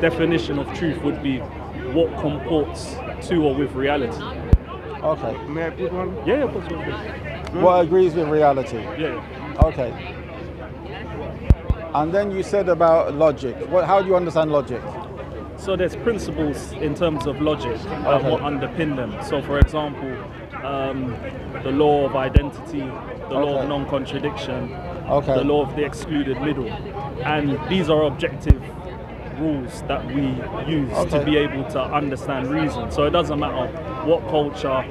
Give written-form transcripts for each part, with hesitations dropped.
definition of truth would be what comports to or with reality. Okay. May I put one? Yeah, of course. What agrees with reality? Yeah. Okay. And then you said about logic. How do you understand logic? So there's principles in terms of logic Okay. what underpin them. So for example, the law of identity, the law Okay. of non-contradiction, Okay. the law of the excluded middle. And these are objective rules that we use Okay. to be able to understand reason. So it doesn't matter what culture,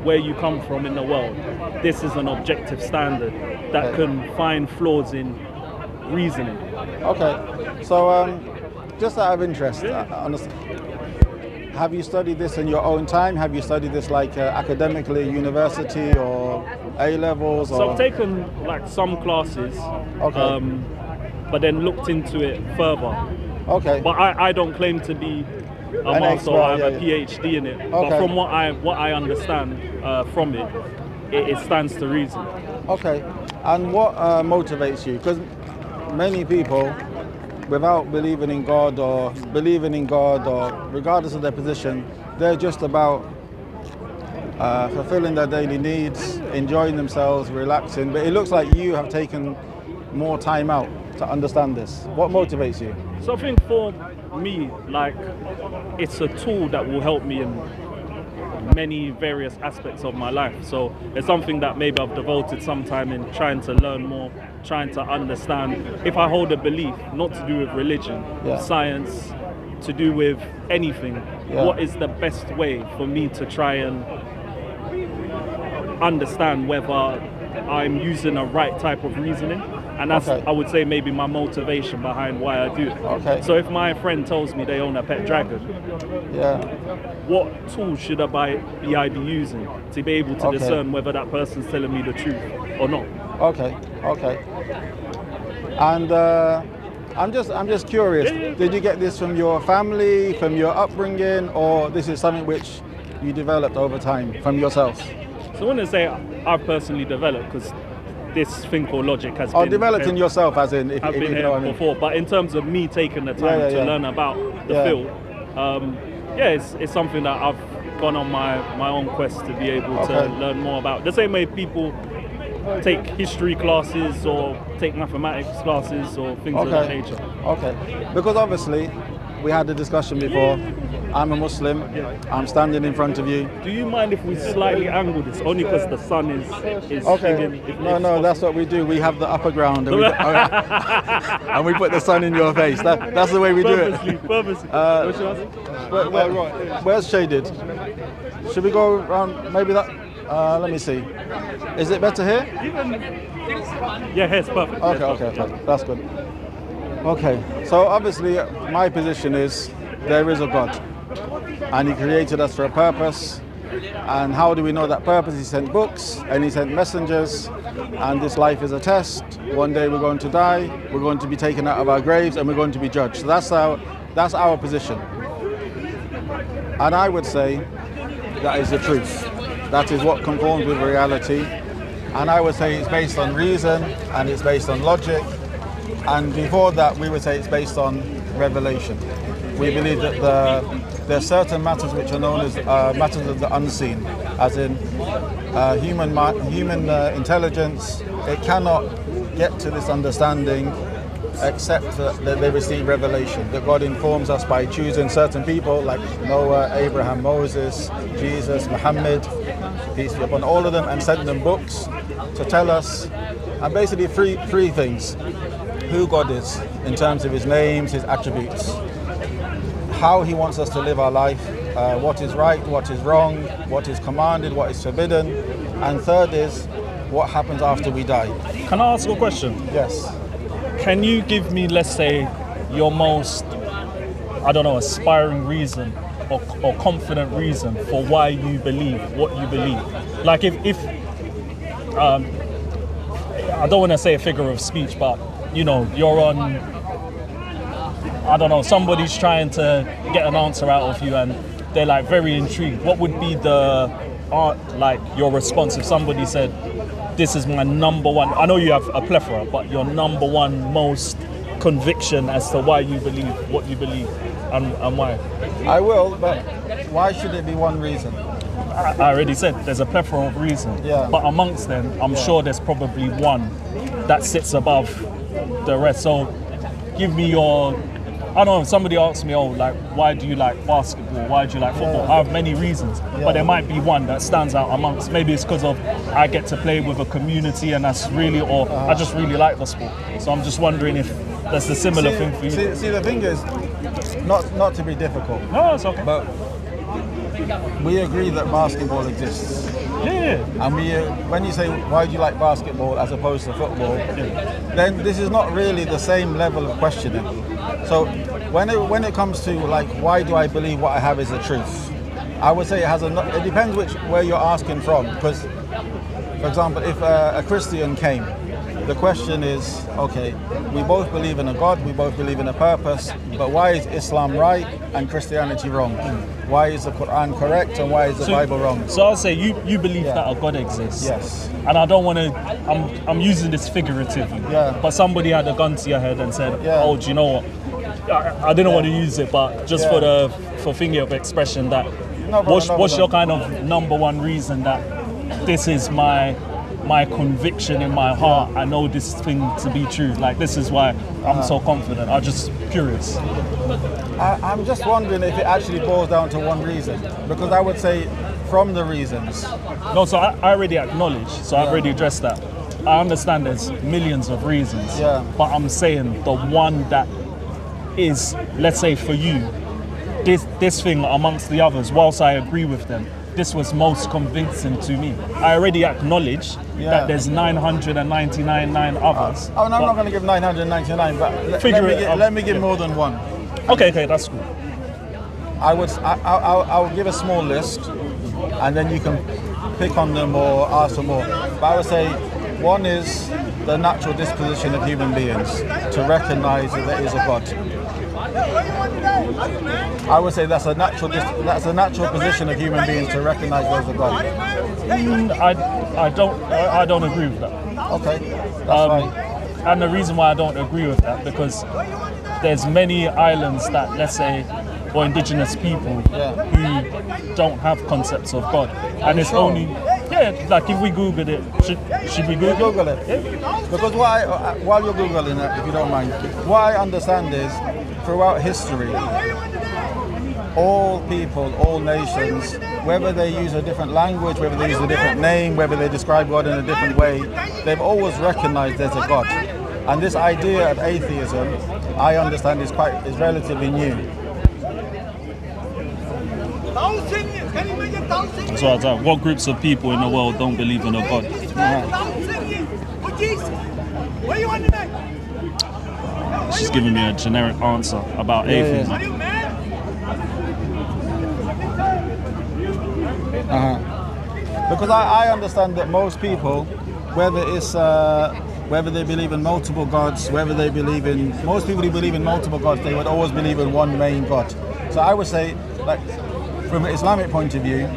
where you come from in the world, this is an objective standard that Okay. can find flaws in reasoning. Okay. So, just out of interest, Yeah. have you studied this in your own time? Have you studied this like academically, university or A levels? So I've taken like some classes, Okay. but then looked into it further. Okay. But I don't claim to be a An master or expert, have yeah, a PhD in it. Okay. But from what I understand from it, it stands to reason. Okay. And what motivates you? Because many people, without believing in God or regardless of their position, they're just about fulfilling their daily needs, enjoying themselves, relaxing. But it looks like you have taken more time out to understand this. What motivates you? So I think for me, like, it's a tool that will help me in many various aspects of my life. So it's something that maybe I've devoted some time in trying to learn more, trying to understand. If I hold a belief, not to do with religion, Yeah. science, to do with anything, Yeah. what is the best way for me to try and understand whether I'm using a right type of reasoning? And that's, Okay. I would say, maybe my motivation behind why I do it. Okay. So if my friend tells me they own a pet dragon, Yeah. what tools should I be using to be able to Okay. discern whether that person's telling me the truth or not? Okay. Okay. And I'm just curious. Yeah. Did you get this from your family, from your upbringing, or this is something which you developed over time from yourself? So when I say I've personally developed, because this thing called logic has Or been developed in yourself, as in, if I've if been you know here what I mean. before, but in terms of me taking the time Yeah, to yeah. learn about the Yeah. field, it's something that I've gone on my own quest to be able Okay. to learn more about. The same way people take history classes or take mathematics classes or things of that Okay. nature. Okay. Because obviously, we had the discussion before. I'm a Muslim. I'm standing in front of you. Do you mind if we slightly angle this? Only because the sun is Okay. shining, if No, that's what we do. We have the upper ground, and and we put the sun in your face. That's the way we do it. Purposely. What should I say? Where's shaded? Should we go around? Maybe that. Let me see. Is it better here? Yeah, it's perfect. Okay. That's good. Okay. So obviously, my position is there is a God, and He created us for a purpose. And how do we know that purpose? He sent books and He sent messengers, and this life is a test. One day we're going to die, we're going to be taken out of our graves, and we're going to be judged. So that's our position. And I would say that is the truth. That is what conforms with reality. And I would say it's based on reason and it's based on logic. And before that, we would say it's based on revelation. We believe that there are certain matters which are known as matters of the unseen, as in human intelligence. It cannot get to this understanding except that they receive revelation, that God informs us by choosing certain people like Noah, Abraham, Moses, Jesus, Muhammad, peace be upon all of them, and sent them books to tell us, and basically three things: who God is in terms of His names, His attributes, how He wants us to live our life, what is right, what is wrong, what is commanded, what is forbidden, and third is what happens after we die. Can I ask you a question? Yes. Can you give me, let's say, your most, aspiring reason or confident reason for why you believe what you believe? Like if I don't want to say a figure of speech, but you're on, somebody's trying to get an answer out of you and they're like very intrigued. What would be your response if somebody said, this is my number one, I know you have a plethora, but your number one most conviction as to why you believe what you believe and why. I will, but why should it be one reason? I already said there's a plethora of reasons, Yeah. but amongst them, I'm sure there's probably one that sits above the rest. So give me your, I don't know, if somebody asks me, oh, like, why do you like basketball? Why do you like football? I have many reasons, but there might be one that stands out amongst. Maybe it's because of I get to play with a community and that's really, or I just really like the sport. So I'm just wondering if that's a similar thing for you. See, the thing is, not to be difficult, No, it's okay. but we agree that basketball exists. Yeah. And when you say, why do you like basketball as opposed to football, then this is not really the same level of questioning. So when it comes to like, why do I believe what I have is the truth? I would say it depends where you're asking from. Because, for example, if a Christian came, the question is, okay, we both believe in a God, we both believe in a purpose, but why is Islam right and Christianity wrong? Why is the Quran correct and why is the Bible wrong? So I'll say you believe that a God exists. Yes. And I don't want to, I'm using this figuratively. Yeah. But somebody had a gun to your head and said, Yeah. oh, do you know what? I didn't want to use it, but just for finger of expression that, what's your kind of number one reason that this is my conviction in my heart? I know this thing to be true. Like, this is why I'm so confident. I'm just curious. I'm just wondering if it actually boils down to one reason, because I would say from the reasons. No, so I already acknowledge, so I've already addressed that. I understand there's millions of reasons, but I'm saying the one that is, let's say for you, this thing amongst the others, whilst I agree with them, this was most convincing to me. I already acknowledge that there's 999 others. I'm not going to give 999, but let me give more than one. Okay, that's cool. I'll give a small list, and then you can pick on them or ask for more. But I would say one is the natural disposition of human beings to recognize that there is a God. I would say that's a natural position of human beings to recognize there's a God. I don't agree with that. Okay, that's fine. And the reason why I don't agree with that, because there's many islands that, let's say, or indigenous people who don't have concepts of God. And it's only, like if we Googled it, should we Google it? Yeah. Because while you're Googling it, if you don't mind, what I understand is, throughout history, all people, all nations, whether they use a different language, whether they use a different name, whether they describe God in a different way, they've always recognized there's a God. And this idea of atheism, I understand, is relatively new. So what groups of people in the world don't believe in a God? She's giving me a generic answer about atheism. Because I understand that most people, whether they believe in multiple gods, most people who believe in multiple gods, they would always believe in one main God. So I would say, like, from an Islamic point of view,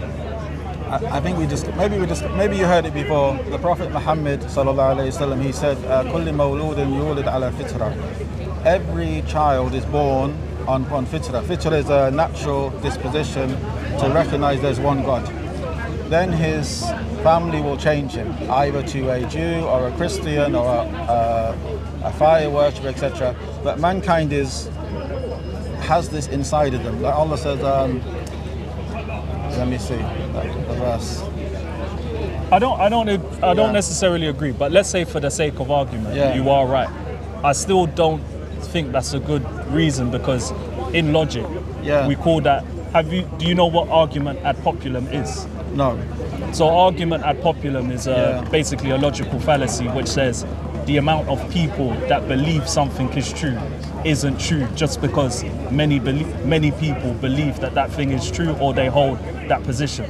I think maybe you heard it before. The Prophet Muhammad sallallahu alaihi wasallam, he said, "Kulli mawludin yulad ala fitra." Every child is born on fitra. Fitra is a natural disposition to recognize there's one God. Then his family will change him, either to a Jew or a Christian or a fire worshipper, etc. But mankind has this inside of them. Like Allah says, let me see the verse. I don't necessarily agree, but let's say for the sake of argument, you are right. I still don't think that's a good reason, because in logic, we call that. Do you know what argument ad populum is? No. So argument ad populum is basically a logical fallacy which says the amount of people that believe something is true isn't true just because many people believe that thing is true or they hold that position.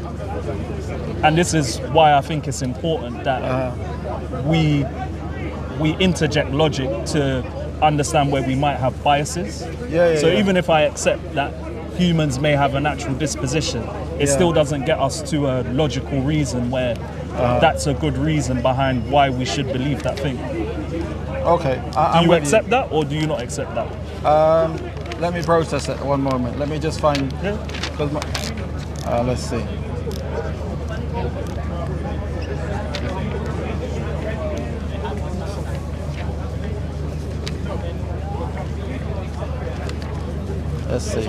And this is why I think it's important that we interject logic to understand where we might have biases. So even if I accept that humans may have a natural disposition, it still doesn't get us to a logical reason where that's a good reason behind why we should believe that thing. Okay. Do I'm you with accept that, or do you not accept that? Let me process it one moment. Let me just find. Yeah. 'Cause let's see. Let's see.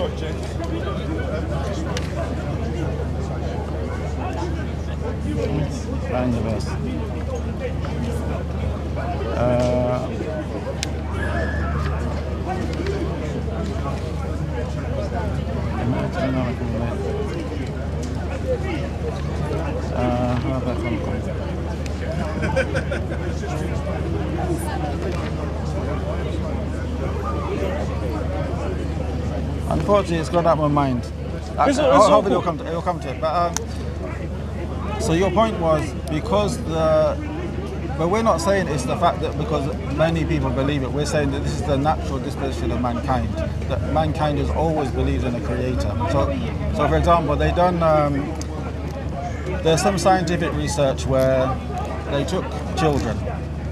Find the verse. How that come from? Unfortunately, it's gone out of my mind. Hopefully it'll come to it. But so your point was but we're not saying it's the fact that because many people believe it. We're saying that this is the natural disposition of mankind. That mankind has always believed in a creator. So for example, they done. There's some scientific research where they took children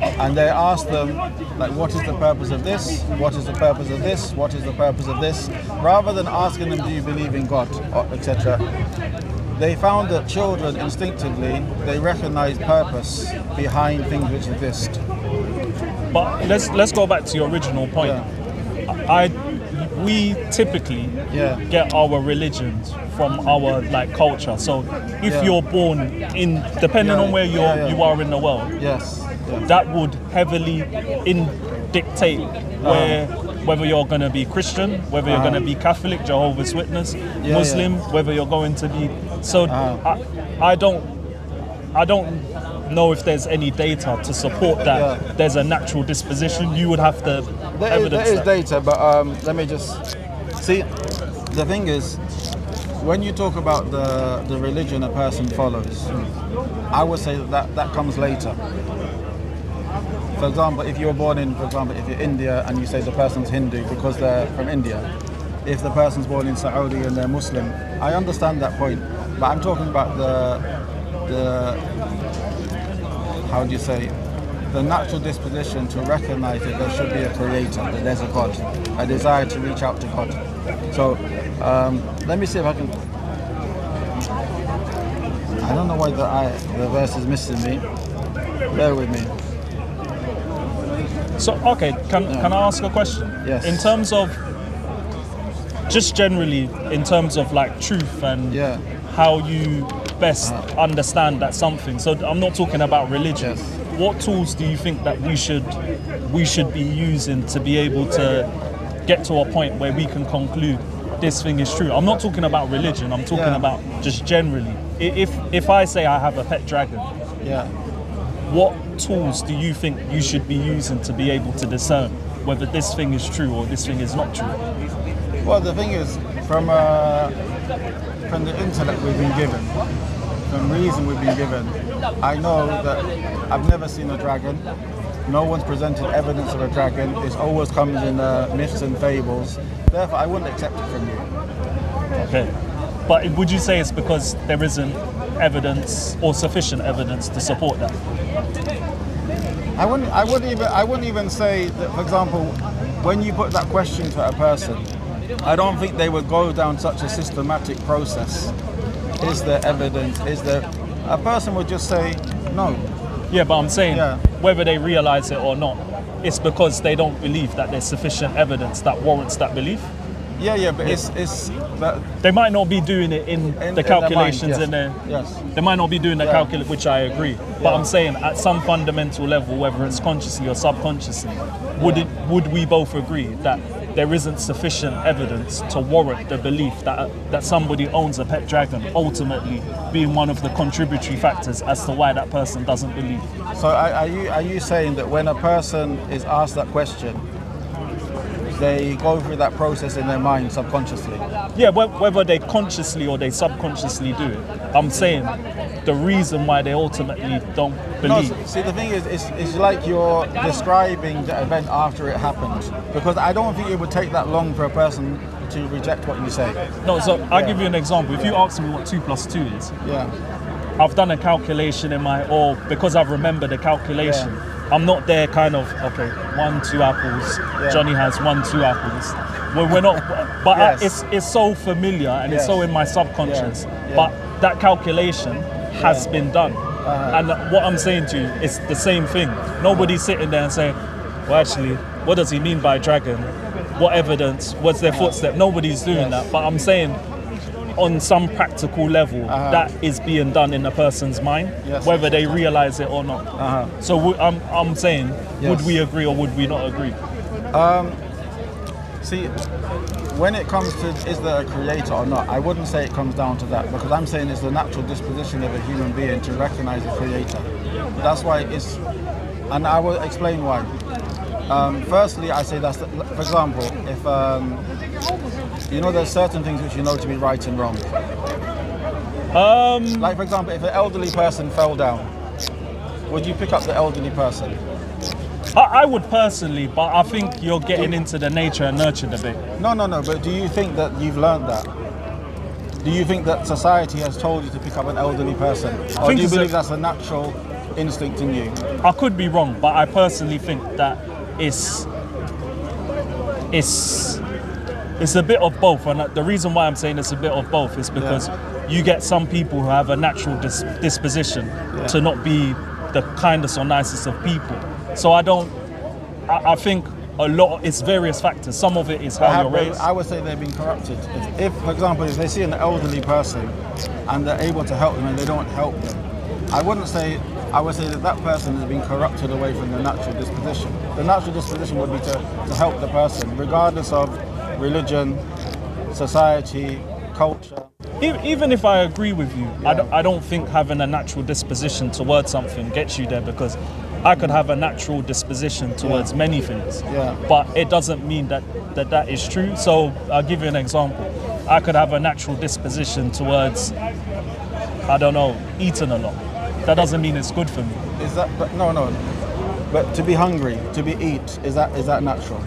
and they asked them, like, what is the purpose of this? What is the purpose of this? What is the purpose of this? Rather than asking them, do you believe in God, etc. They found that children instinctively, they recognize purpose behind things which exist. But let's go back to your original point. Yeah. We typically get our religions from our like culture. So if you're born in, depending on where you are in the world, that would heavily dictate whether you're going to be Christian, whether you're going to be Catholic, Jehovah's Witness, Muslim, whether you're going to be. So I don't know if there's any data to support that there's a natural disposition. You would have to evidence there is data, but let me just see. The thing is, when you talk about the religion a person follows, I would say that comes later. For example, if you're born in, if you're India and you say the person's Hindu because they're from India, if the person's born in Saudi and they're Muslim, I understand that point. But I'm talking about the how do you say, the natural disposition to recognize that there should be a creator, that there's a God, a desire to reach out to God. So let me see if I can. I don't know why the verse is missing me. Bear with me. So okay, can I ask a question? Yes. In terms of just generally, in terms of like truth and how you best understand that something. So I'm not talking about religion. Yes. What tools do you think that we should be using to be able to get to a point where we can conclude this thing is true? I'm not talking about religion. I'm talking about just generally. If I say I have a pet dragon, what tools do you think you should be using to be able to discern whether this thing is true or this thing is not true? Well, the thing is, from the intellect we've been given, from reason we've been given, I know that I've never seen a dragon. No one's presented evidence of a dragon. It always comes in myths and fables. Therefore, I wouldn't accept it from you. Okay. But would you say it's because there isn't evidence or sufficient evidence to support that? I wouldn't even say that, for example, when you put that question to a person, I don't think they would go down such a systematic process. Is there evidence? A person would just say no. Yeah, but I'm saying whether they realize it or not, it's because they don't believe that there's sufficient evidence that warrants that belief. Yeah, but it's but they might not be doing it in the calculations in there. Yes. They might not be doing the calculation, which I agree. But I'm saying at some fundamental level, whether it's consciously or subconsciously, would we both agree that there isn't sufficient evidence to warrant the belief that somebody owns a pet dragon, ultimately being one of the contributory factors as to why that person doesn't believe? So are you saying that when a person is asked that question, they go through that process in their mind subconsciously? Yeah, whether they consciously or they subconsciously do it. I'm saying the reason why they ultimately don't believe. No, see, the thing is, it's like you're describing the event after it happened. Because I don't think it would take that long for a person to reject what you say. No, so I'll give you an example. If you ask me what 2 + 2 is, I've done a calculation in or because I've remembered a calculation, I'm not there kind of, okay, 1, 2 apples, Johnny has 1, 2 apples. We're not, but it's so familiar and it's so in my subconscious. But that calculation has been done. And what I'm saying to you is the same thing. Nobody's sitting there and saying, well, actually, what does he mean by dragon? What evidence? What's their footstep? Nobody's doing that. But I'm saying, on some practical level, that is being done in a person's mind, whether they realize it or not. So I'm saying, would we agree or would we not agree? See, when it comes to is there a creator or not, I wouldn't say it comes down to that, because I'm saying it's the natural disposition of a human being to recognize a creator. That's why it's, and I will explain why. Firstly, I say that's, for example, if you know there's certain things which you know to be right and wrong. Like for example, if an elderly person fell down, would you pick up the elderly person? I would personally, but I think you're getting into the nature and nurture debate. No, but do you think that you've learned that? Do you think that society has told you to pick up an elderly person? Or do you believe that's a natural instinct in you? I could be wrong, but I personally think that it's a bit of both. And the reason why I'm saying it's a bit of both is because you get some people who have a natural disposition to not be the kindest or nicest of people. So I think a lot, it's various factors. Some of it is how you're raised. I would say they've been corrupted. If, for example, if they see an elderly person and they're able to help them and they don't help them, I would say that person has been corrupted away from the natural disposition. The natural disposition would be to help the person, regardless of religion, society, culture. Even if I agree with you, I don't think having a natural disposition towards something gets you there, because I could have a natural disposition towards many things, but it doesn't mean that is true. So I'll give you an example. I could have a natural disposition towards, I don't know, eating a lot. That doesn't mean it's good for me. Is that? But no. But to be hungry, to be eat, is that natural?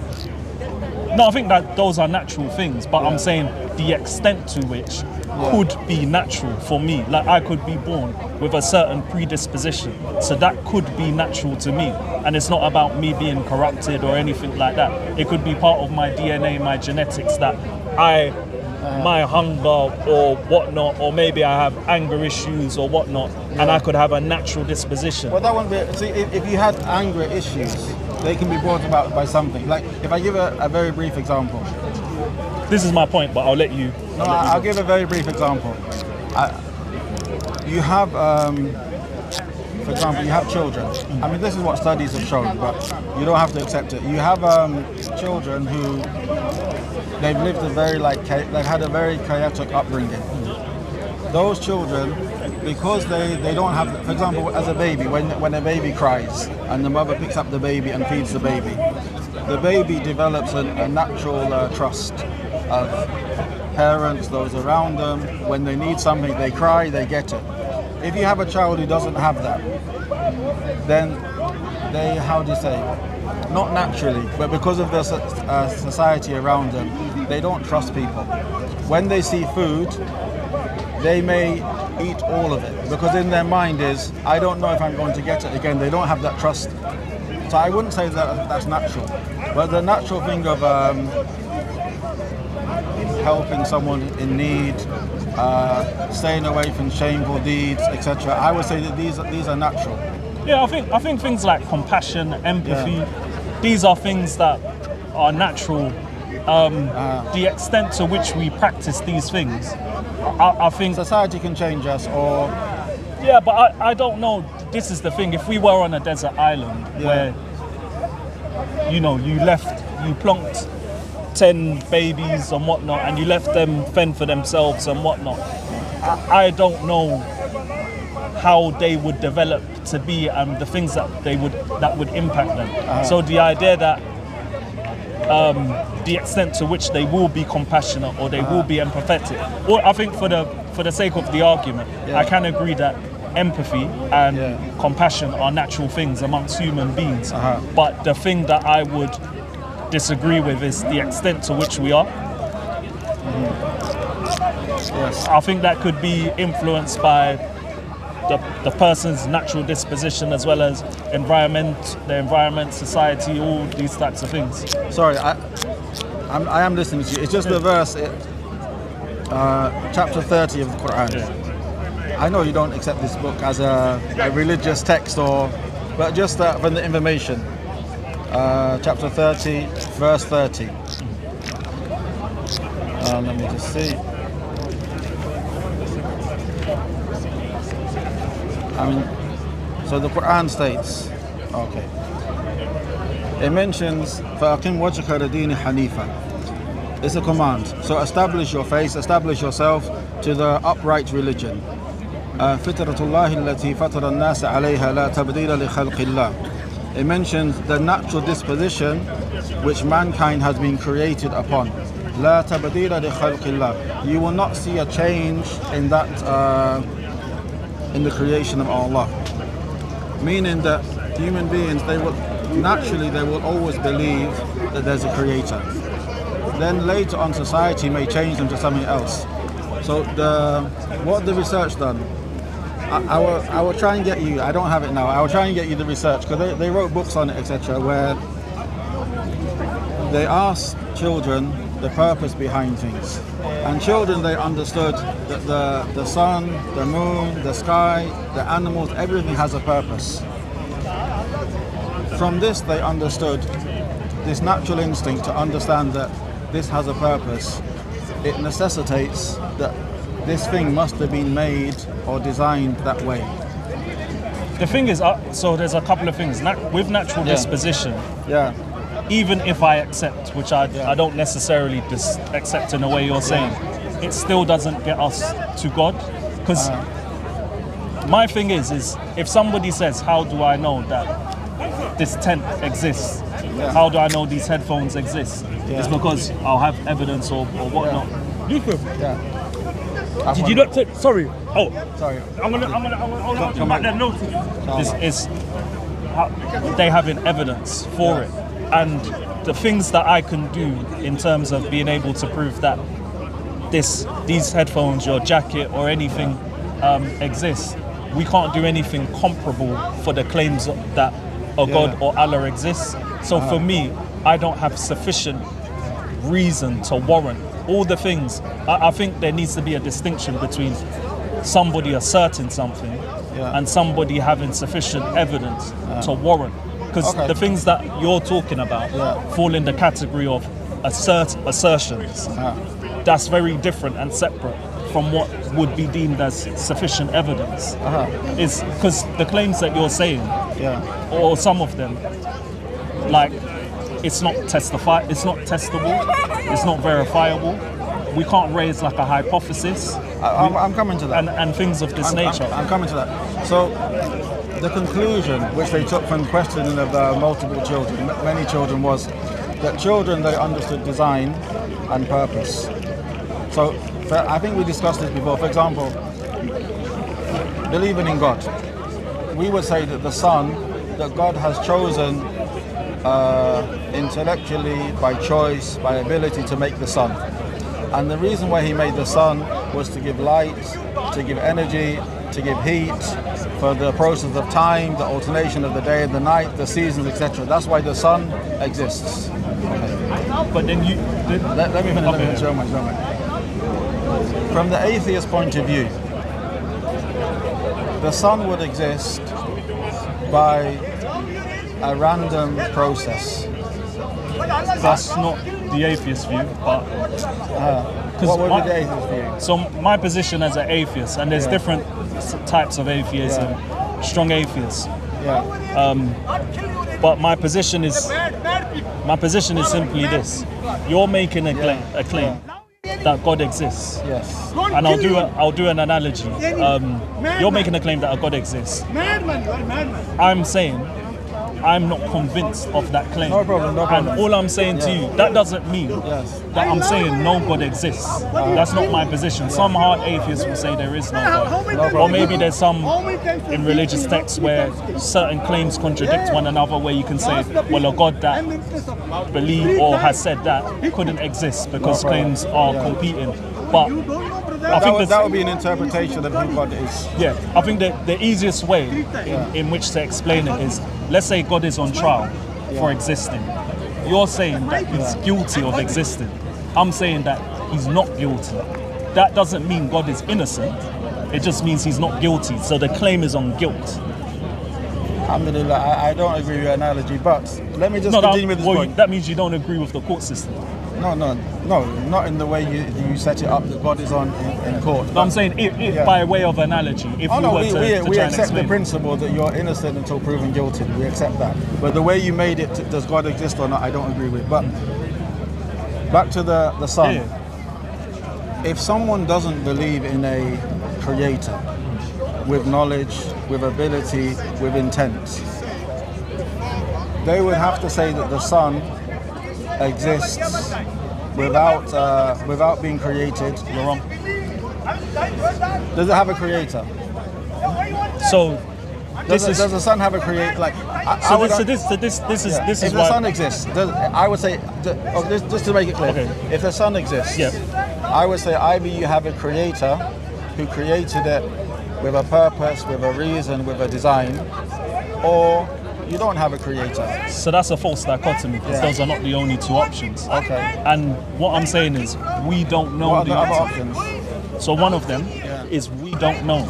No, I think that those are natural things, but I'm saying the extent to which could be natural for me. Like I could be born with a certain predisposition, so that could be natural to me. And it's not about me being corrupted or anything like that. It could be part of my DNA, my genetics, that my hunger or whatnot, or maybe I have anger issues or whatnot, and I could have a natural disposition. Well, that wouldn't be. See, if you had anger issues, they can be brought about by something. Like if I give a very brief example. This is my point, but I'll let you. I'll give a very brief example. You have, for example, you have children. I mean, this is what studies have shown, but you don't have to accept it. You have children who they've lived they've had a very chaotic upbringing. Those children, because they don't have, for example, as a baby, when a baby cries and the mother picks up the baby and feeds the baby develops a natural trust of parents, those around them. When they need something, they cry, they get it. If you have a child who doesn't have that, then they, how do you say, not naturally, but because of the society around them, they don't trust people. When they see food, they may eat all of it, because in their mind is, I don't know if I'm going to get it again. They don't have that trust. So I wouldn't say that that's natural. But the natural thing of helping someone in need, staying away from shameful deeds, etc., I would say that these are natural. Yeah, I think things like compassion, empathy, these are things that are natural. The extent to which we practice these things, I think society can change us, or but I don't know. This is the thing. If we were on a desert island where you plonked 10 babies and whatnot, and you left them fend for themselves and whatnot, I don't know how they would develop to be, and the things that would impact them. So the idea that the extent to which they will be compassionate or they will be empathetic, well, I think for the sake of the argument, I can agree that empathy and compassion are natural things amongst human beings. But the thing that I would disagree with is the extent to which we are. Yes. I think that could be influenced by the person's natural disposition as well as the environment, society, all these types of things. Sorry, I am listening to you. It's just the verse, chapter 30 of the Quran. Yeah. I know you don't accept this book as a religious text, but just from the information. Chapter 30, verse 30. Let me just see. So the Quran states, okay. It mentions, فَأَقِمْ وَجْهَكَ لِدِينِ حَنِيفًا. It's a command. So establish your face, establish yourself to the upright religion. فِطْرَةُ اللَّهِ الَّتِي فَطَرَ النَّاسَ عَلَيْهَا لَا تَبْدِيلَ لِخَلْقِ اللَّهِ. It mentions the natural disposition which mankind has been created upon. لَا تَبْدِيلَ لِخَلْقِ اللَّهِ. You will not see a change in that, in the creation of Allah. Meaning that human beings, they will always believe that there's a creator. Then later on, society may change them to something else. So what the research done, I will try and get you, I don't have it now, I will try and get you the research, because they wrote books on it, etc., where they asked children the purpose behind things. And children, they understood that the sun, the moon, the sky, the animals, everything has a purpose. From this, they understood this natural instinct to understand that this has a purpose. It necessitates that this thing must have been made or designed that way. The thing is, so there's a couple of things. With natural disposition, even if I accept, which I don't necessarily accept in the way you're saying, it still doesn't get us to God. Because my thing is if somebody says, how do I know that this tent exists? How do I know these headphones exist? It's because I'll have evidence or whatnot. Yusuf, did you not take? Sorry. Oh, sorry. I'm gonna come back there. No. They having evidence for it, and the things that I can do in terms of being able to prove that these headphones, your jacket, or anything exists. We can't do anything comparable for the claims that a God or Allah exists. So for me, I don't have sufficient reason to warrant all the things. I think there needs to be a distinction between somebody asserting something and somebody having sufficient evidence to warrant. Because the things that you're talking about fall in the category of assertions. That's very different and separate from what would be deemed as sufficient evidence. Is because the claims that you're saying, or some of them, like, it's not testable, it's not verifiable. We can't raise like a hypothesis. I'm coming to that. And things of this nature. I'm coming to that. So the conclusion which they took from questioning of multiple children, many children, was that children, they understood design and purpose. So I think we discussed this before. For example, believing in God. We would say that the sun, that God has chosen intellectually, by choice, by ability, to make the sun. And the reason why he made the sun was to give light, to give energy, to give heat, for the process of time, the alternation of the day and the night, the seasons, etc. That's why the sun exists. But then let me finish. Don't mind. From the atheist point of view, the sun would exist by a random process. That's not the atheist view, but what would be the atheist view? So my position as an atheist, and there's different types of atheism, strong atheists. But my position is simply this: you're making a claim that God exists. Yes. And I'll do an analogy. You're making a claim that a God exists. I'm saying I'm not convinced of that claim. No problem. And all I'm saying to you, that doesn't mean that I'm saying no God exists. That's not my position. Some hard atheists will say there is no God. Or maybe there's some in religious texts where certain claims contradict one another, where you can say, well, a God that believed or has said that couldn't exist because claims are competing. But that would be an interpretation of who God is. Yeah, I think that the easiest way in which to explain it is, let's say God is on trial for existing. You're saying that he's guilty of existing. I'm saying that he's not guilty. That doesn't mean God is innocent. It just means he's not guilty. So the claim is on guilt. Alhamdulillah, I don't agree with your analogy, but let me just continue with this point. That means you don't agree with the court system. No, not in the way you set it up that God is on in court. But I'm saying, if by way of analogy, if we accept the principle that you're innocent until proven guilty. We accept that. But the way you made it, does God exist or not, I don't agree with. But back to the Son. Yeah. If someone doesn't believe in a creator with knowledge, with ability, with intent, they would have to say that the Son exists without being created. You're wrong. Does it have a creator? So does the Son have a creator? Like, this is if why the Son exists, I would say, just to make it clear, if the Son exists, I would say either you have a creator who created it with a purpose, with a reason, with a design, or you don't have a creator. So that's a false dichotomy, because those are not the only two options. Okay. And what I'm saying is, we don't know What the are the other options. options? So one of them is we don't know.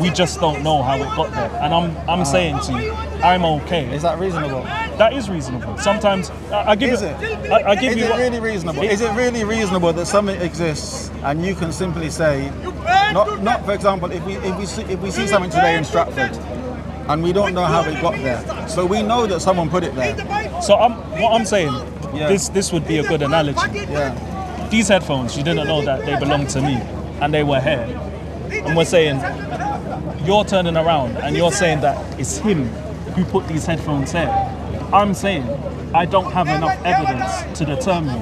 We just don't know how it got there. And I'm saying to you, I'm okay. Is that reasonable? That is reasonable. Sometimes I give Is it. it? I give Is you it what, really reasonable? Is it really reasonable that something exists and you can simply say, not for example, if we see something today in Stratford and we don't know how it got there, but we know that someone put it there. So what I'm saying, this would be a good analogy. Yeah. These headphones, you didn't know that they belonged to me, and they were here. And we're saying, you're turning around and you're saying that it's him who put these headphones here. I'm saying I don't have enough evidence to determine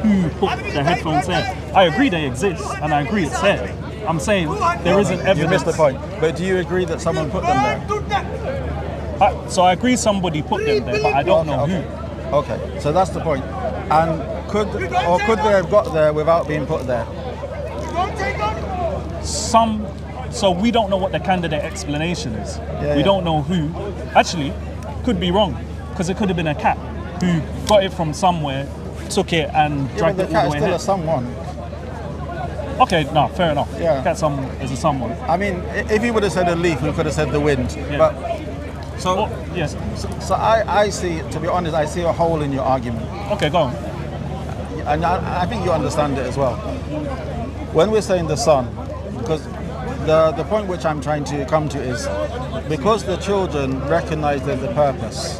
who put the headphones here. I agree they exist, and I agree it's here. I'm saying there isn't evidence. You missed the point. But do you agree that someone put them there? So I agree somebody put them there, but I don't know who. Okay, so that's the point. And could they have got there without being put there? So we don't know what the candidate explanation is. We don't know who. Actually, could be wrong, because it could have been a cat who got it from somewhere, took it and dragged it all the way here. Still a someone. Okay, no, fair enough. Yeah. Cat is a someone. I mean, if he would have said a leaf, we could have said the wind. Yeah. But so yes. So I see, to be honest, I see a hole in your argument. Okay, go on. And I think you understand it as well. When we're saying the Son, because the point which I'm trying to come to is, because the children recognize there's a purpose,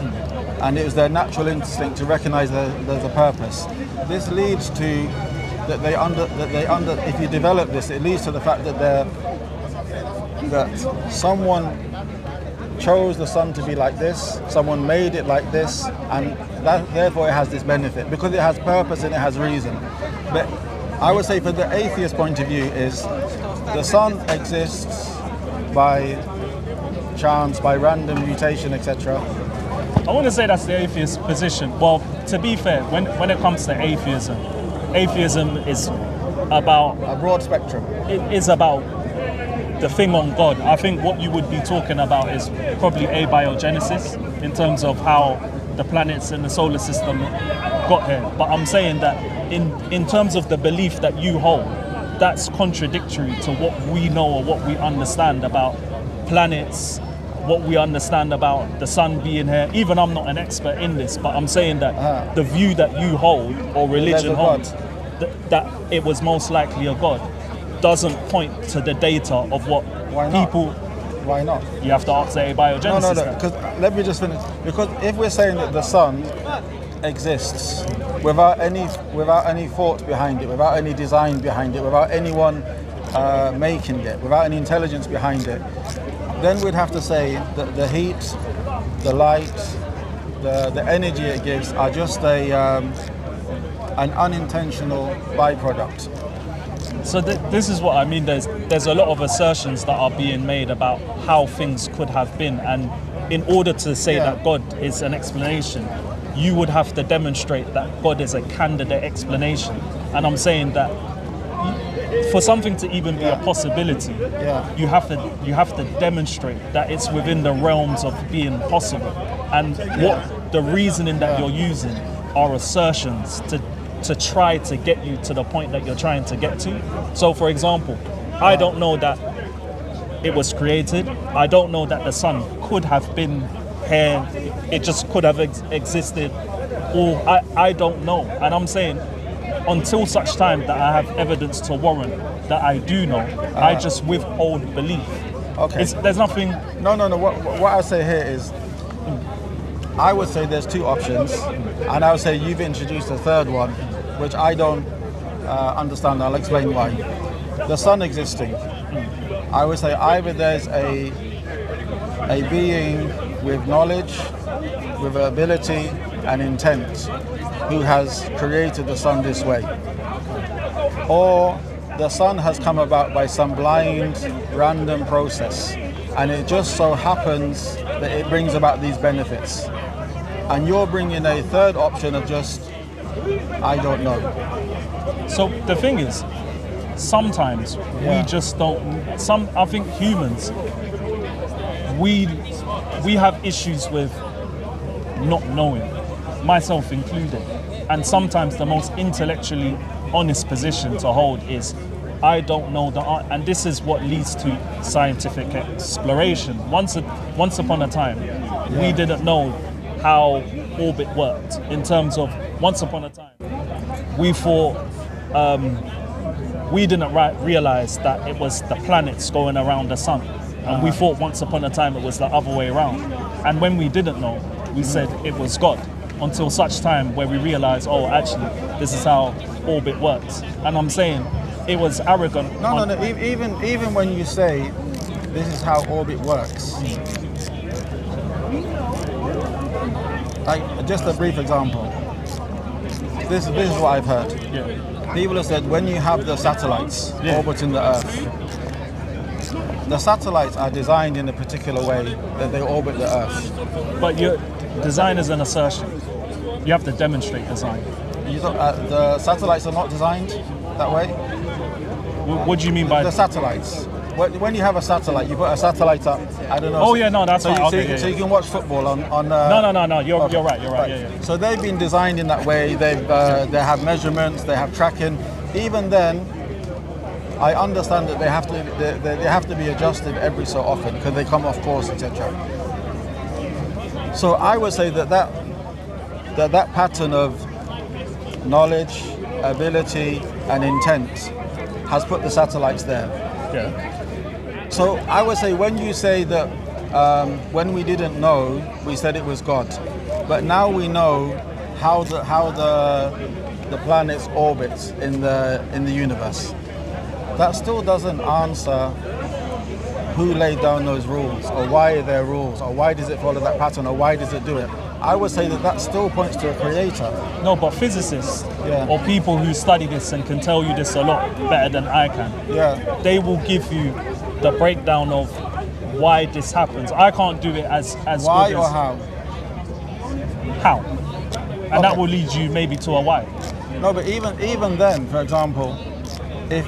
and it was their natural instinct to recognize there's a purpose. This leads to if you develop this, it leads to the fact that someone chose the Son to be like this, someone made it like this, and therefore it has this benefit because it has purpose and it has reason. But I would say, for the atheist point of view, is the Son exists by chance, by random mutation, etc. I want to say that's the atheist position. Well, to be fair, when it comes to atheism is about a broad spectrum. It is about the thing on God. I think what you would be talking about is probably abiogenesis, in terms of how the planets in the solar system got here. But I'm saying that in terms of the belief that you hold, that's contradictory to what we know or what we understand about planets, what we understand about the sun being here. Even I'm not an expert in this, but I'm saying that the view that you hold, or religion holds, that it was most likely a God, doesn't point to the data of what people... Why not? You have to ask the abiogenesis. No, because let me just finish. Because if we're saying that the Sun exists without any thought behind it, without any design behind it, without anyone making it, without any intelligence behind it, then we'd have to say that the heat, the light, the energy it gives are just an unintentional byproduct. So this is what I mean. There's a lot of assertions that are being made about how things could have been, and in order to say that God is an explanation, you would have to demonstrate that God is a candidate explanation. And I'm saying that for something to even be a possibility, Yeah. you have to demonstrate that it's within the realms of being possible. And what the reasoning that you're using are assertions to try to get you to the point that you're trying to get to. So, for example, I don't know that it was created. I don't know that the sun could have been here. It just could have existed. Or I don't know. And I'm saying, until such time that I have evidence to warrant that I do know, I just withhold belief. Okay. There's nothing. No. What I say here is, I would say there's two options, and I would say you've introduced a third one, which I don't understand. I'll explain why. The sun existing. I would say either there's a being with knowledge, with ability and intent, who has created the sun this way, or the sun has come about by some blind, random process, and it just so happens that it brings about these benefits. And you're bringing a third option of just, I don't know. So the thing is, sometimes we just don't. I think humans, we have issues with not knowing, myself included. And sometimes the most intellectually honest position to hold is, I don't know the art, and this is what leads to scientific exploration. Once upon a time, we didn't know how orbit worked. In terms of, once upon a time, we thought we didn't realize that it was the planets going around the sun, and we thought once upon a time it was the other way around. And when we didn't know, we said it was God. Until such time where we realized, oh, actually, this is how orbit works. And I'm saying it was arrogant. No. Even when you say this is how orbit works, like just a brief example. This is what I've heard. Yeah. People have said when you have the satellites orbiting the Earth, the satellites are designed in a particular way that they orbit the Earth. But your design is an assertion. You have to demonstrate design. The satellites are not designed that way. What do you mean by the satellites? When you have a satellite, you put a satellite up. I don't know. Oh yeah, no, that's so fine. So you can watch football on. No. You're right. Yeah. So they've been designed in that way. They have measurements. They have tracking. Even then, I understand that they have to be adjusted every so often because they come off course, etc. So I would say that pattern of knowledge, ability, and intent has put the satellites there. Yeah. So I would say when you say that when we didn't know, we said it was God, but now we know how the planets orbit in the universe. That still doesn't answer who laid down those rules, or why are there rules, or why does it follow that pattern, or why does it do it. I would say that still points to a creator. No, but physicists or people who study this and can tell you this a lot better than I can, they will give you the breakdown of why this happens. I can't do it as why good or as how? How, and that will lead you maybe to a why. No, but even then, for example, if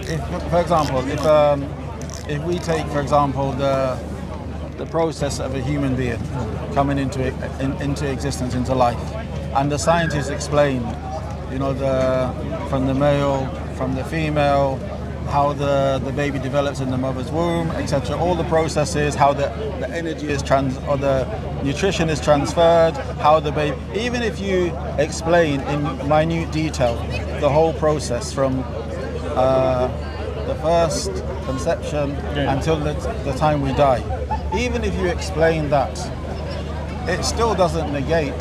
we take, for example, the process of a human being coming into existence, into life, and the scientists explain, from the male, from the female, how the baby develops in the mother's womb, etc. All the processes, how the energy is or the nutrition is transferred, how the baby. Even if you explain in minute detail the whole process from the first conception until the time we die. Even if you explain that, it still doesn't negate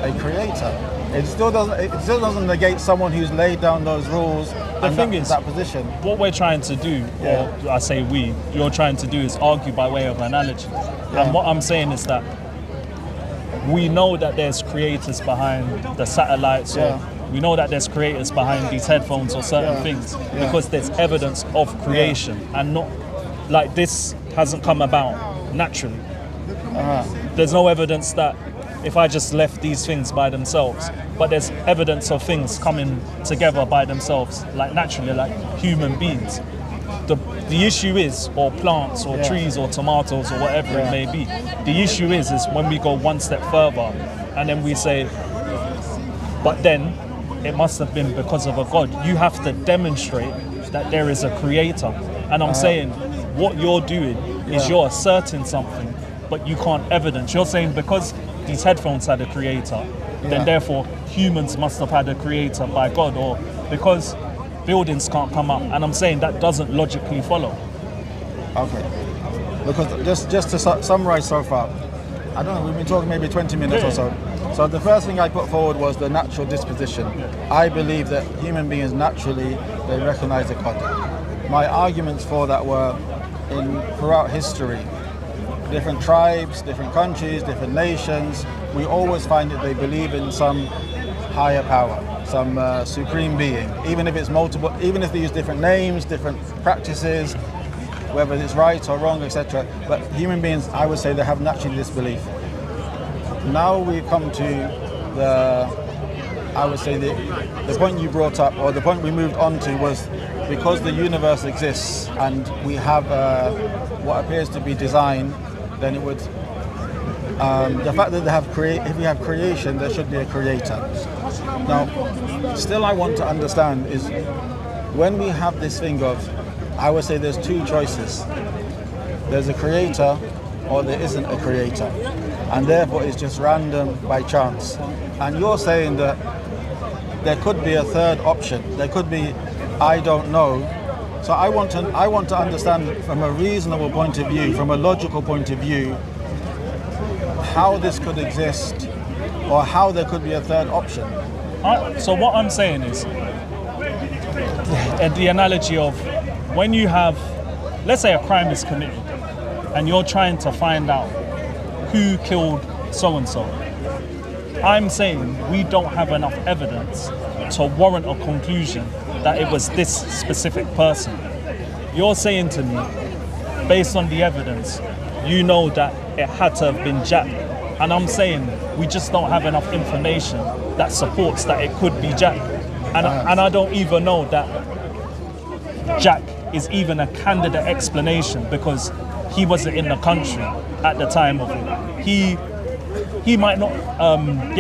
a creator. It still doesn't negate someone who's laid down those rules. The thing is, that position. What we're trying to do, or I say you're trying to do, is argue by way of analogy. And what I'm saying is that we know that there's creators behind the satellites, or we know that there's creators behind these headphones or certain things, because there's evidence of creation, and not like this hasn't come about naturally. There's no evidence that if I just left these things by themselves. But there's evidence of things coming together by themselves, like naturally, like human beings. The issue is, or plants, or trees, or tomatoes, or whatever it may be. The issue is when we go one step further, and then we say, but then it must have been because of a God. You have to demonstrate that there is a creator. And I'm saying, what you're doing is you're asserting something, but you can't evidence. You're saying because these headphones had a creator, then therefore humans must have had a creator by God, or because buildings can't come up. And I'm saying that doesn't logically follow. Okay. Because just to summarize so far, I don't know, we've been talking maybe 20 minutes or so. So the first thing I put forward was the natural disposition. I believe that human beings naturally, they recognize a God. My arguments for that were throughout history. Different tribes, different countries, different nations, we always find that they believe in some higher power, some supreme being, even if it's multiple, even if they use different names, different practices, whether it's right or wrong, etc. But human beings, I would say, they have naturally this belief. Now we come to the point you brought up, or the point we moved on to, was because the universe exists and we have what appears to be design, then it would, the fact that if we have creation, there should be a creator. Now, still I want to understand is when we have this thing of, I would say there's two choices. There's a creator or there isn't a creator. And therefore it's just random by chance. And you're saying that there could be a third option. There could be, I don't know. So I want to understand from a reasonable point of view, from a logical point of view, how this could exist or how there could be a third option. So what I'm saying is, the analogy of when you have, let's say a crime is committed and you're trying to find out who killed so-and-so. I'm saying we don't have enough evidence to warrant a conclusion that it was this specific person. You're saying to me, based on the evidence, you know that it had to have been Jack. And I'm saying we just don't have enough information that supports that it could be Jack. And I don't even know that Jack is even a candidate explanation because he wasn't in the country at the time of it. He might not,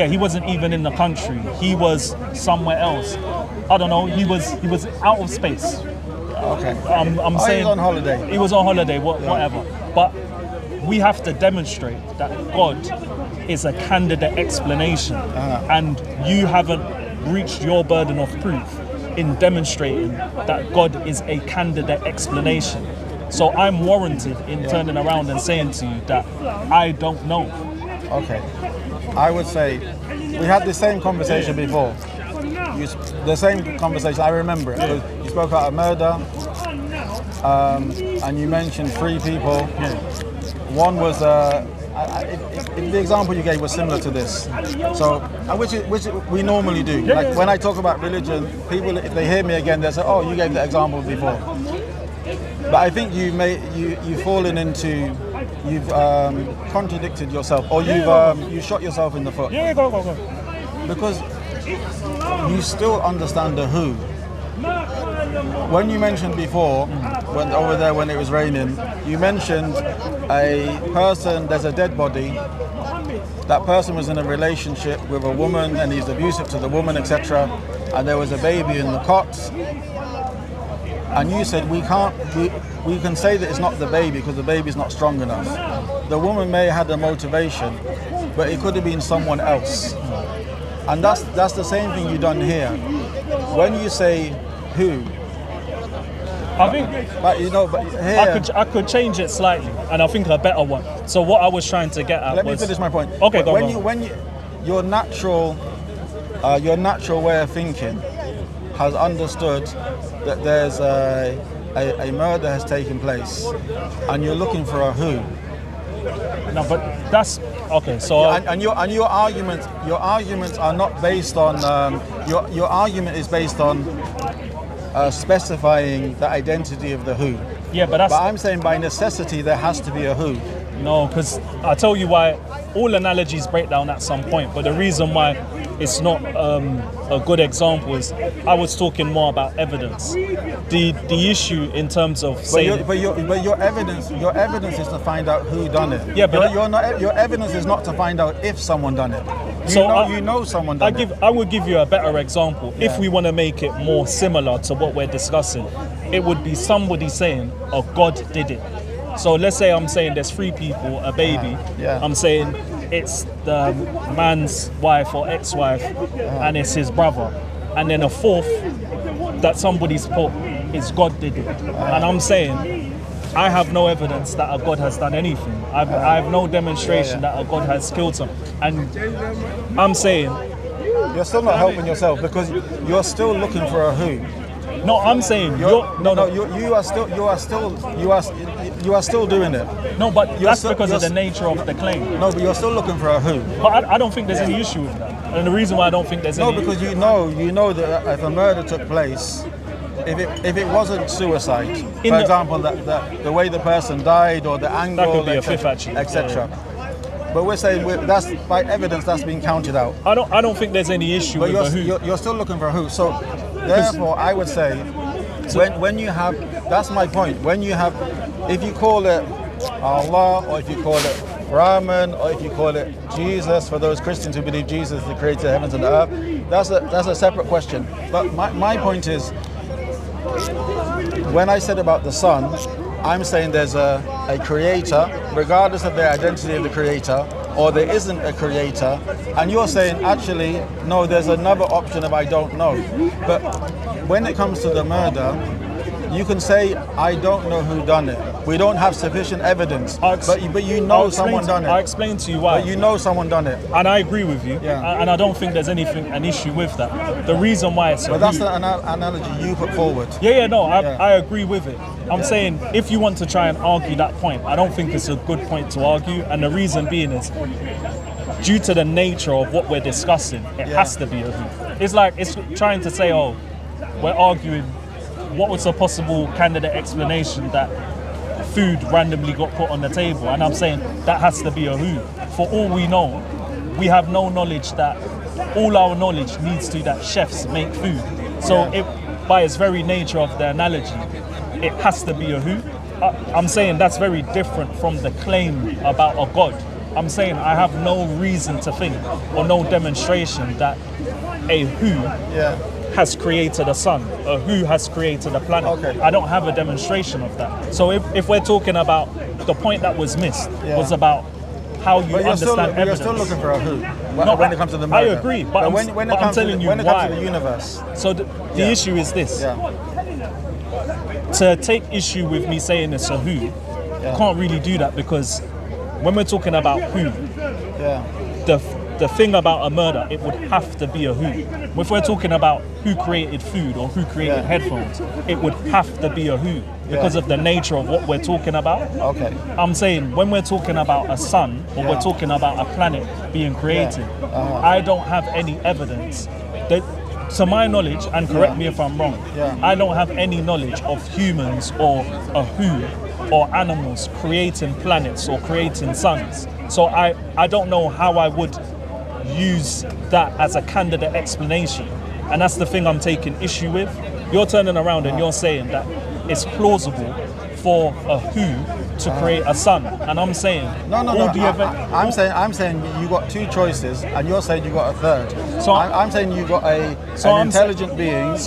he wasn't even in the country. He was somewhere else. I don't know, he was out of space. Okay. I'm saying he was on holiday. He was on holiday, whatever. But we have to demonstrate that God is a candidate explanation. And you haven't reached your burden of proof in demonstrating that God is a candidate explanation. So I'm warranted in turning around and saying to you that I don't know. Okay. I would say we had the same conversation before. The same conversation, I remember it. You spoke about a murder, and you mentioned 3 people. One was, the example you gave was similar to this. So, which we normally do. Like when I talk about religion, people, if they hear me again, they say, "Oh, you gave that example before." But I think you've fallen into, you've contradicted yourself, or you shot yourself in the foot. Yeah, go. Because you still understand the who. When you mentioned before, when over there when it was raining, you mentioned a person, there's a dead body. That person was in a relationship with a woman and he's abusive to the woman, etc. And there was a baby in the cot. And you said we can say that it's not the baby because the baby's not strong enough. The woman may have had a motivation, but it could have been someone else. And that's the same thing you've done here. When you say who, I think here, I could change it slightly, and I think a better one. So what I was trying to get at let me finish my point. Okay, go. Your natural way of thinking has understood that there's a murder has taken place, and you're looking for a who. No, but that's okay. So and your arguments are not based on your argument is based on specifying the identity of the who. Yeah, but I'm saying by necessity there has to be a who. No, because I tell you why. All analogies break down at some point, but the reason why it's not a good example is I was talking more about evidence. The issue in terms of saying, but your evidence is to find out who done it. Yeah, but your evidence is not to find out if someone done it. You know someone done it. I would give you a better example. Yeah. If we want to make it more similar to what we're discussing, it would be somebody saying, "Oh, God did it." So let's say I'm saying there's 3 people, a baby. Yeah. I'm saying it's the man's wife or ex-wife, and it's his brother, and then a 4th that somebody's put is God did it, and I'm saying I have no evidence that a God has done anything. I have no demonstration that a God has killed some, and I'm saying You're still not helping yourself because you're still looking for a who. no. I'm saying You are still doing it. No, but that's still- because of you're the nature of the claim. No, but you're still looking for a who. But I don't think there's any issue with that. And the reason why I don't think there's No, any... because you know that if a murder took place, if it wasn't suicide, for example, that the way the person died or the angle, That could be a fifth, actually. etc. But we're saying that's by evidence that's been counted out. I don't think there's any issue But with the who. you're still looking for a who. So therefore, I would say when you have, that's my point. When you have, if you call it Allah or if you call it Brahman or if you call it Jesus, for those Christians who believe Jesus is the creator of heavens and the earth, that's a separate question. But my point is, when I said about the sun, I'm saying there's a creator, regardless of the identity of the creator, or there isn't a creator, and you're saying actually no, there's another option of I don't know. But when it comes to the murder, you can say I don't know who done it. We don't have sufficient evidence, but you know someone done it. I explained to you why. But you know someone done it. And I agree with you. Yeah. And I don't think there's an issue with that. The reason why it's But that's the analogy you put forward. I agree with it. I'm saying if you want to try and argue that point, I don't think it's a good point to argue. And the reason being is due to the nature of what we're discussing, it has to be a who. It's like it's trying to say, oh, we're arguing what was a possible candidate explanation that food randomly got put on the table, and I'm saying that has to be a who. For all we know, we have no knowledge that all our knowledge leads to that chefs make food. So it, by its very nature of the analogy, it has to be a who. I'm saying that's very different from the claim about a God. I'm saying I have no reason to think or no demonstration that a who has created a sun, or who has created a planet. Okay. I don't have a demonstration of that. So if we're talking about the point that was missed was about how you understand evidence. You're still looking for a who No, when it comes to the murder. I agree, but when it comes to the universe. So the issue is this. To take issue with me saying it's a who, you can't really do that, because when we're talking about who, the thing about a murder, it would have to be a who. If we're talking about who created food or who created headphones, it would have to be a who because of the nature of what we're talking about. Okay. I'm saying when we're talking about a sun or we're talking about a planet being created, I don't have any evidence that, to my knowledge, and correct me if I'm wrong, I don't have any knowledge of humans or a who or animals creating planets or creating suns. So I don't know how I would use that as a candidate explanation, and that's the thing I'm taking issue with. You're turning around and you're saying that it's plausible for a who to create a sun, and I'm saying I'm saying you got 2 choices, and you're saying you got a third. So I'm saying you got an intelligent being.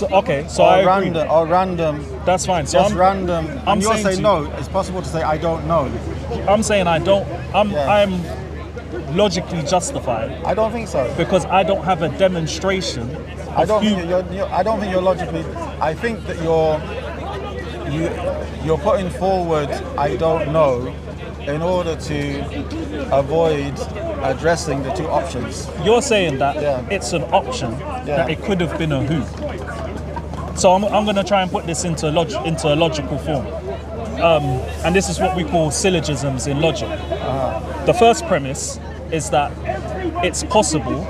Or random. That's fine. So just random. And you're saying no. It's possible to say I don't know. I'm saying I don't. I'm logically justified. I don't think so, because I don't have a demonstration. I don't think you're logically. I think that you're putting forward I don't know in order to avoid addressing the 2 options. You're saying that it's an option that it could have been a who. So I'm going to try and put this into a logical form. And this is what we call syllogisms in logic. The first premise is that it's possible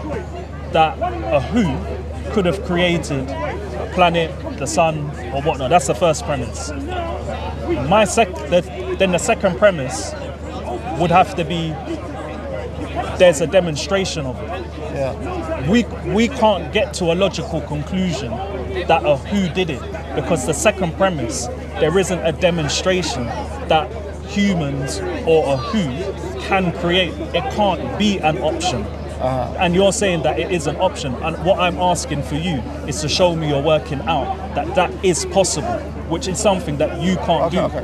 that a who could have created a planet, the sun, or whatnot. That's the first premise. Then the second premise would have to be there's a demonstration of it. Yeah. We can't get to a logical conclusion that a who did it, because the second premise, there isn't a demonstration that humans or a who can create. It can't be an option. And you're saying that it is an option, and what I'm asking for you is to show me you're working out that that is possible, which is something that you can't do. Okay.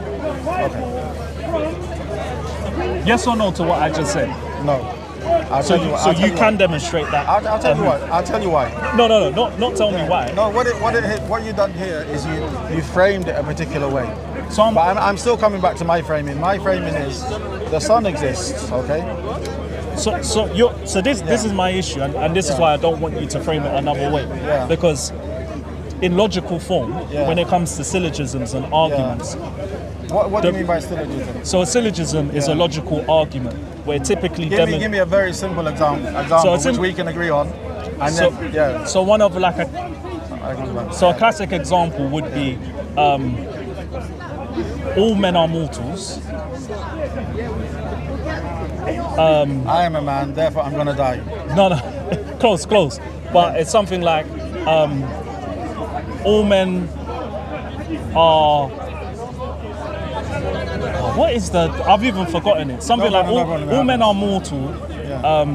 Yes or no to what I just said? No. So you can demonstrate that. I'll tell you why. I'll tell you why. No, not tell me why. No, what you done here is you framed it a particular way. So But I'm still coming back to my framing. My framing is the sun exists, okay? So this is my issue, and this is why I don't want you to frame it another way. Yeah. Because in logical form, when it comes to syllogisms and arguments, What do you mean by syllogism? so a syllogism is a logical argument where typically Give me a very simple example which we can agree on. And then, so one of like a classic example would be all men are mortals. I am a man, therefore I'm gonna die. No, close. But it's something like all men are. What is the? I've even forgotten it. Something like all men are mortal. Yeah.